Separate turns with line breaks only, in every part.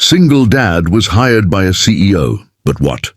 Single dad was hired by a CEO, but what?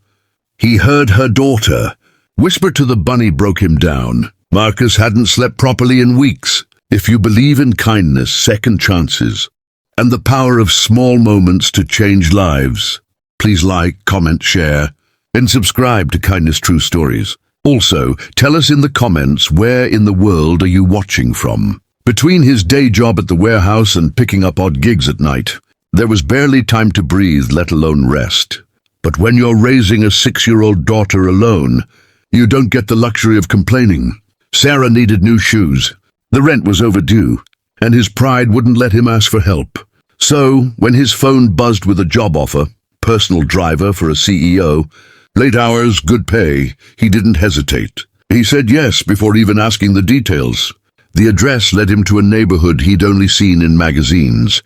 He heard her daughter whisper to the bunny broke him down. Marcus hadn't slept properly in weeks. If you believe in kindness, second chances, and the power of small moments to change lives, please like, comment, share, and subscribe to Kindness True Stories. Also, tell us in the comments where in the world are you watching from. Between his day job at the warehouse and picking up odd gigs at night, there was barely time to breathe, let alone rest. But when you're raising a 6-year-old daughter alone, you don't get the luxury of complaining. Sarah needed new shoes. The rent was overdue, and his pride wouldn't let him ask for help. So, when his phone buzzed with a job offer, personal driver for a CEO, late hours, good pay, he didn't hesitate. He said yes before even asking the details. The address led him to a neighborhood he'd only seen in magazines.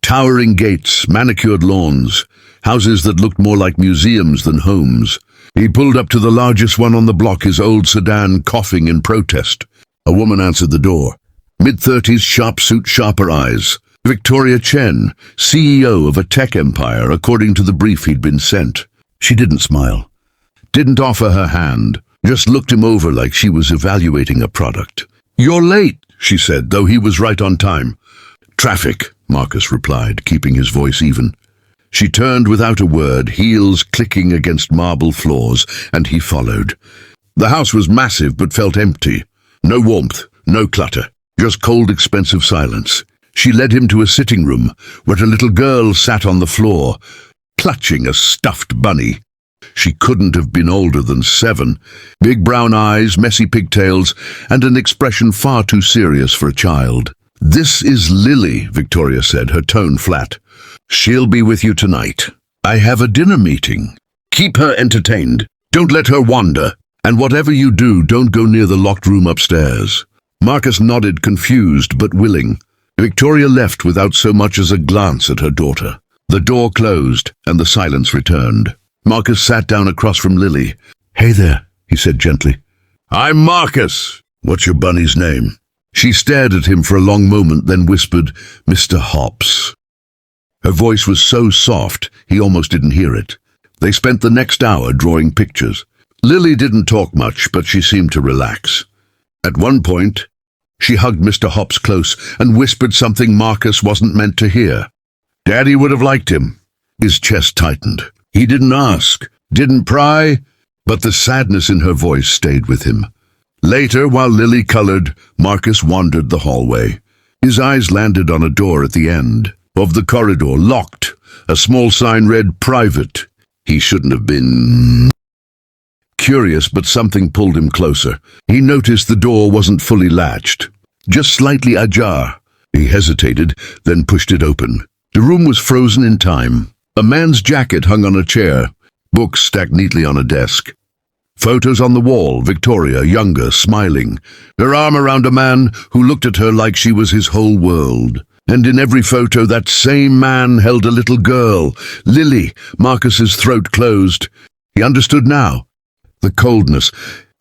Towering gates, manicured lawns, houses that looked more like museums than homes. He pulled up to the largest one on the block, his old sedan coughing in protest. A woman answered the door. Mid-30s, sharp suit, sharper eyes. Victoria Chen, CEO of a tech empire, according to the brief he'd been sent. She didn't smile, didn't offer her hand, just looked him over like she was evaluating a product. "You're late," she said, though he was right on time. "Traffic," Marcus replied, keeping his voice even. She turned without a word, heels clicking against marble floors, and he followed. The house was massive but felt empty. No warmth, no clutter, just cold, expensive silence. She led him to a sitting room where a little girl sat on the floor, clutching a stuffed bunny. She couldn't have been older than 7. Big brown eyes, messy pigtails, and an expression far too serious for a child. "This is Lily," Victoria said, her tone flat. "She'll be with you tonight. I have a dinner meeting. Keep her entertained. Don't let her wander. And whatever you do, don't go near the locked room upstairs." Marcus nodded, confused but willing. Victoria left without so much as a glance at her daughter. The door closed, and the silence returned. Marcus sat down across from Lily. "Hey there," he said gently. "I'm Marcus. What's your bunny's name?" She stared at him for a long moment, then whispered, "Mr. Hops." Her voice was so soft, he almost didn't hear it. They spent the next hour drawing pictures. Lily didn't talk much, but she seemed to relax. At one point, she hugged Mr. Hops close and whispered something Marcus wasn't meant to hear. Daddy would have liked him. His chest tightened. He didn't ask, didn't pry, but the sadness in her voice stayed with him. Later, while Lily colored, Marcus wandered the hallway. His eyes landed on a door at the end of the corridor, locked. A small sign read, "Private." He shouldn't have been curious, but something pulled him closer. He noticed the door wasn't fully latched, just slightly ajar. He hesitated, then pushed it open. The room was frozen in time. A man's jacket hung on a chair, books stacked neatly on a desk. Photos on the wall, Victoria, younger, smiling, her arm around a man who looked at her like she was his whole world. And in every photo, that same man held a little girl, Lily. Marcus's throat closed. He understood now. The coldness,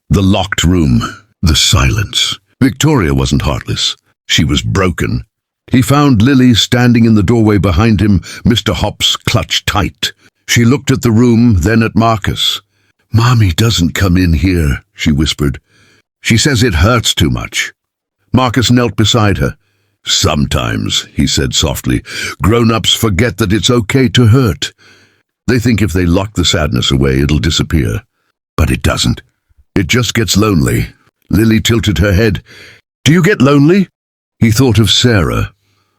the locked room, the silence. Victoria wasn't heartless. She was broken. He found Lily standing in the doorway behind him, Mr. Hops clutched tight. She looked at the room, then at Marcus. "Mommy doesn't come in here," she whispered. "She says it hurts too much." Marcus knelt beside her. "Sometimes," he said softly, "grown-ups forget that it's okay to hurt. They think if they lock the sadness away, it'll disappear. But it doesn't. It just gets lonely." Lily tilted her head. "Do you get lonely?" He thought of Sarah,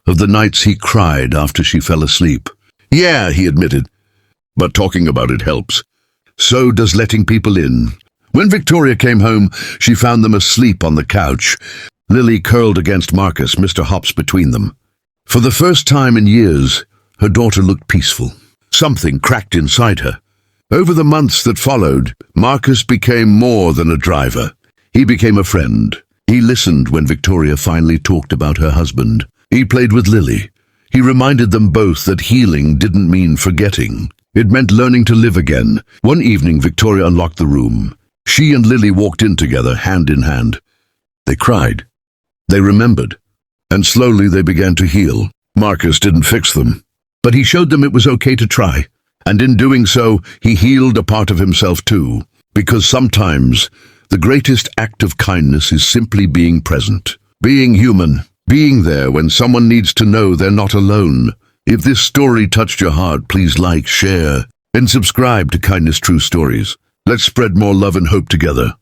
of the nights he cried after she fell asleep. "Yeah," he admitted, "but talking about it helps. So does letting people in." When Victoria came home, she found them asleep on the couch. Lily curled against Marcus, Mr. Hops between them. For the first time in years, her daughter looked peaceful. Something cracked inside her. Over the months that followed, Marcus became more than a driver. He became a friend. He listened when Victoria finally talked about her husband. He played with Lily. He reminded them both that healing didn't mean forgetting. It meant learning to live again. One evening, Victoria unlocked the room. She and Lily walked in together, hand in hand. They cried. They remembered. And slowly they began to heal. Marcus didn't fix them. But he showed them it was okay to try. And in doing so, he healed a part of himself too. Because sometimes, the greatest act of kindness is simply being present. Being human. Being there when someone needs to know they're not alone. If this story touched your heart, please like, share, and subscribe to Kindness True Stories. Let's spread more love and hope together.